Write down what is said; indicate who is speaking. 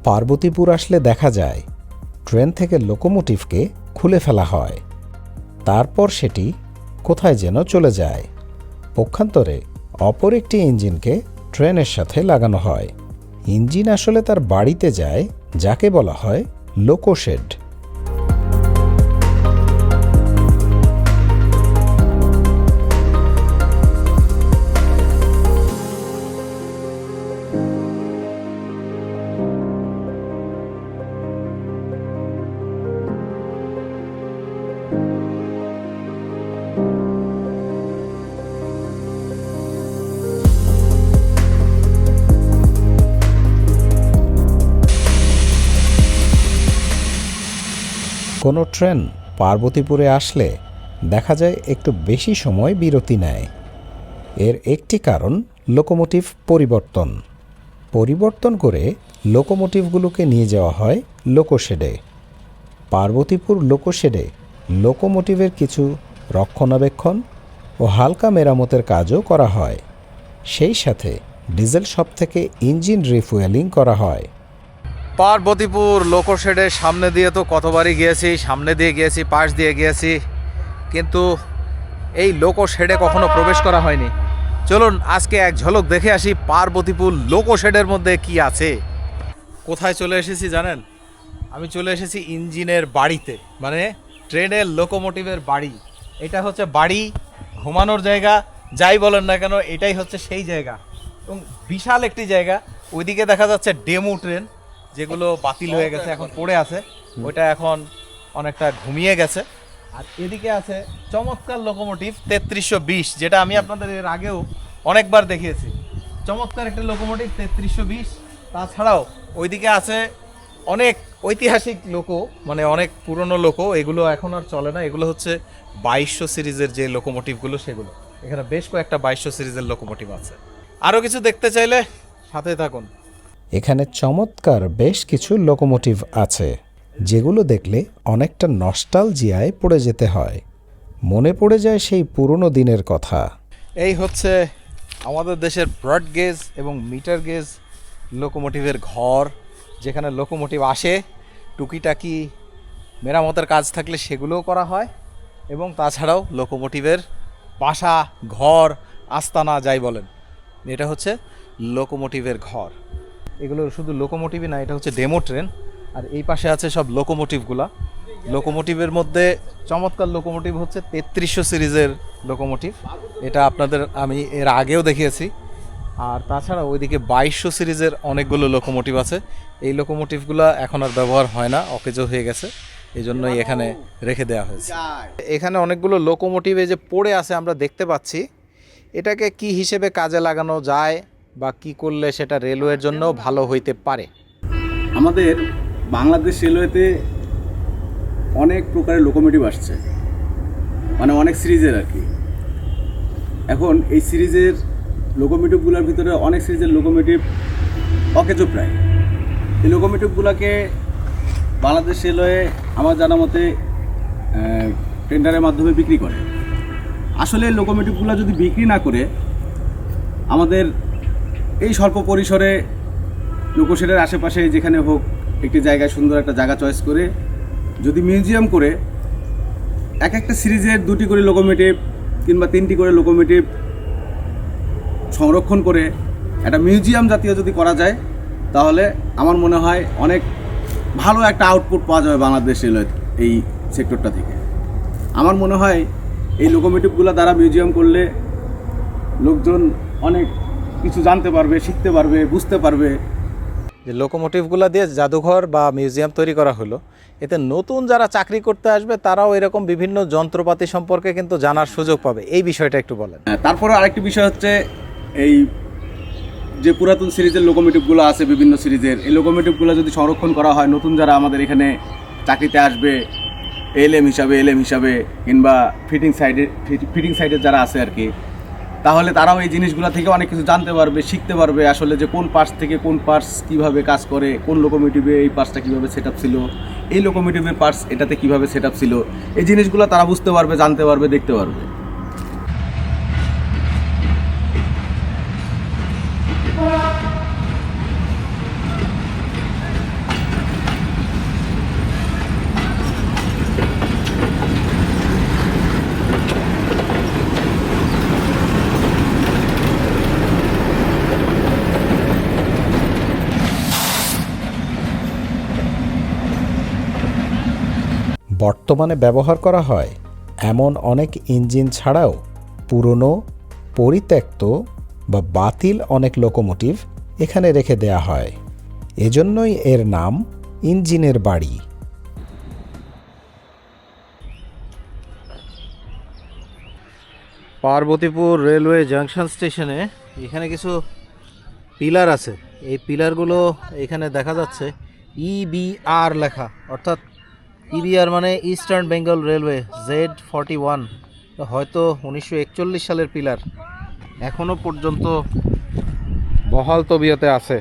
Speaker 1: পার্বতীপুর আসলে দেখা যায় ট্রেন থেকে লোকোমোটিভকে খুলে ফেলা হয়, তারপর সেটি কোথায় যেন চলে যায়। পক্ষান্তরে অপর একটি ইঞ্জিনকে ট্রেনের সাথে লাগানো হয়। ইঞ্জিন আসলে তার বাড়িতে যায়, যাকে বলা হয় লোকোশেড। কোনো ট্রেন পার্বতীপুরে আসলে দেখা যায় একটু বেশি সময় বিরতি নেয়। এর একটি কারণ লোকোমোটিভ পরিবর্তন করে লোকোমোটিভগুলোকে নিয়ে যাওয়া হয় লোকোশেডে। পার্বতীপুর লোকোশেডে লোকোমোটিভের কিছু রক্ষণাবেক্ষণ ও হালকা মেরামতের কাজও করা হয়। সেই সাথে ডিজেল শপ থেকে ইঞ্জিন রিফুয়েলিং করা হয়।
Speaker 2: পার্বতীপুর লোকোশেডের সামনে দিয়ে তো কতবারই গিয়েছি, সামনে দিয়ে গিয়েছি, পাশ দিয়ে গিয়েছি, কিন্তু এই লোকোশেডে কখনো প্রবেশ করা হয়নি। চলুন আজকে এক ঝলক দেখে আসি পার্বতীপুর লোকোশেডের মধ্যে কি আছে। কোথায় চলে এসেছি জানেন? আমি চলে এসেছি ইঞ্জিনের বাড়িতে, মানে ট্রেনের লোকোমোটিভের বাড়ি। এটা হচ্ছে বাড়ি, ঘুমানোর জায়গা, যাই বলেন না কেন, এটাই হচ্ছে সেই জায়গা। এবং বিশাল একটি জায়গা। ওইদিকে দেখা যাচ্ছে ডেমো ট্রেন, যেগুলো বাতিল হয়ে গেছে, এখন পড়ে আছে, ওইটা এখন অনেকটা ঘুমিয়ে গেছে। আর এদিকে আছে চমৎকার লোকোমোটিভ 3320, যেটা আমি আপনাদের এর আগেও অনেকবার দেখিয়েছি। চমৎকার একটা লোকোমোটিভ 3320। তাছাড়াও ওইদিকে আছে অনেক ঐতিহাসিক লোকো, মানে অনেক পুরনো লোকো, এগুলো এখন আর চলে না। এগুলো হচ্ছে 2200 সিরিজের যে লোকোমোটিভগুলো, সেগুলো এখানে বেশ কয়েকটা 2200 সিরিজের লোকোমোটিভ আছে। আরও কিছু দেখতে চাইলে সাথে থাকুন।
Speaker 1: এখানে চমৎকার বেশ কিছু লোকোমোটিভ আছে, যেগুলো দেখলে অনেকটা নস্টালজিয়ায় পড়ে যেতে হয়। মনে পড়ে যায় সেই পুরনো দিনের কথা।
Speaker 2: এই হচ্ছে আমাদের দেশের ব্রড গেজ এবং মিটার গেজ লোকোমোটিভের ঘর, যেখানে লোকোমোটিভ আসে, টুকিটাকি মেরামতের কাজ থাকলে সেগুলোও করা হয়, এবং তাছাড়াও লোকোমোটিভের বাসা, ঘর, আস্তানা যাই বলেন, এটা হচ্ছে লোকোমোটিভের ঘর। এগুলো শুধু লোকোমোটিভই না, এটা হচ্ছে ডেমো ট্রেন। আর এই পাশে আছে সব লোকোমোটিভগুলা। লোকোমোটিভের মধ্যে চমৎকার লোকোমোটিভ হচ্ছে 3300 সিরিজের লোকোমোটিভ, এটা আপনাদের আমি এর আগেও দেখিয়েছি। আর তাছাড়া ওইদিকে 2200 সিরিজের অনেকগুলো লোকোমোটিভ আছে। এই লোকোমোটিভগুলো এখন আর ব্যবহার হয় না, অকেজো হয়ে গেছে, এই জন্যই এখানে রেখে দেওয়া হয়েছে। এখানে অনেকগুলো লোকোমোটিভ এই যে পড়ে আছে আমরা দেখতে পাচ্ছি। এটাকে কি হিসেবে কাজে লাগানো যায় বা কি করলে সেটা রেলওয়ের জন্য ভালো হইতে পারে?
Speaker 3: আমাদের বাংলাদেশ রেলওয়েতে অনেক প্রকারের লোকোমোটিভ আসছে, মানে অনেক সিরিজের আর কি। এখন এই সিরিজের লোকোমোটিভগুলোর ভিতরে অনেক সিরিজের লোকোমোটিভ অকেজো প্রায়। এই লোকোমোটিভগুলোকে বাংলাদেশ রেলওয়ে আমার জানা মতে টেন্ডারের মাধ্যমে বিক্রি করে। আসলে লোকোমোটিভগুলো যদি বিক্রি না করে আমাদের এই স্বল্প পরিসরে লোকোশেডের আশেপাশে যেখানে হোক একটি জায়গায় সুন্দর একটা জায়গা চয়েস করে যদি মিউজিয়াম করে এক একটা সিরিজের 2টি করে লোকোমোটিভ কিংবা 3টি করে লোকোমোটিভ সংরক্ষণ করে একটা মিউজিয়াম জাতীয় যদি করা যায়, তাহলে আমার মনে হয় অনেক ভালো একটা আউটপুট পাওয়া যাবে বাংলাদেশ রেলওয়ে এই সেক্টরটা থেকে। আমার মনে হয় এই লোকোমোটিভগুলো দ্বারা মিউজিয়াম করলে লোকজন অনেক কিছু জানতে পারবে, শিখতে পারবে, বুঝতে পারবে।
Speaker 2: যে লোকোমোটিভগুলো দিয়ে জাদুঘর বা মিউজিয়াম তৈরি করা হলো, এতে নতুন যারা চাকরি করতে আসবে তারাও এরকম বিভিন্ন যন্ত্রপাতি সম্পর্কে কিন্তু জানার সুযোগ পাবে। এই বিষয়টা একটু বলেন।
Speaker 3: তারপরে আরেকটি বিষয় হচ্ছে এই যে পুরাতন সিরিজের লোকোমোটিভগুলো আছে, বিভিন্ন সিরিজের এই লোকোমোটিভগুলো যদি সংরক্ষণ করা হয়, নতুন যারা আমাদের এখানে চাকরিতে আসবে এলএম হিসাবে কিংবা ফিটিং সাইডের যারা আছে আর কি, তাহলে তারাও এই জিনিসগুলো থেকে অনেক কিছু জানতে পারবে, শিখতে পারবে। আসলে যে কোন পার্টস থেকে কোন পার্টস কীভাবে কাজ করে, কোন লোকোমোটিভে এই পার্টসটা কীভাবে সেট আপ ছিল, এই লোকোমোটিভের পার্টস এটাতে কীভাবে সেট আপ ছিল, এই জিনিসগুলো তারা বুঝতে পারবে, জানতে পারবে, দেখতে পারবে।
Speaker 1: বর্তমানে ব্যবহার করা হয় এমন অনেক ইঞ্জিন ছাড়াও পুরনো, পরিত্যক্ত বা বাতিল অনেক লোকোমোটিভ এখানে রেখে দেয়া হয়। এজন্যই এর নাম ইঞ্জিনের বাড়ি।
Speaker 2: পার্বতীপুর রেলওয়ে জাংশন স্টেশনে এখানে কিছু পিলার আছে। এই পিলারগুলো এখানে দেখা যাচ্ছে ইবিআর লেখা, অর্থাৎ ইবিআর মানে ইস্টার্ন বেঙ্গল রেলওয়ে Z41, হয়তো 1941 সালের পিলার, এখনও পর্যন্ত বহাল তবিয়তে আছে।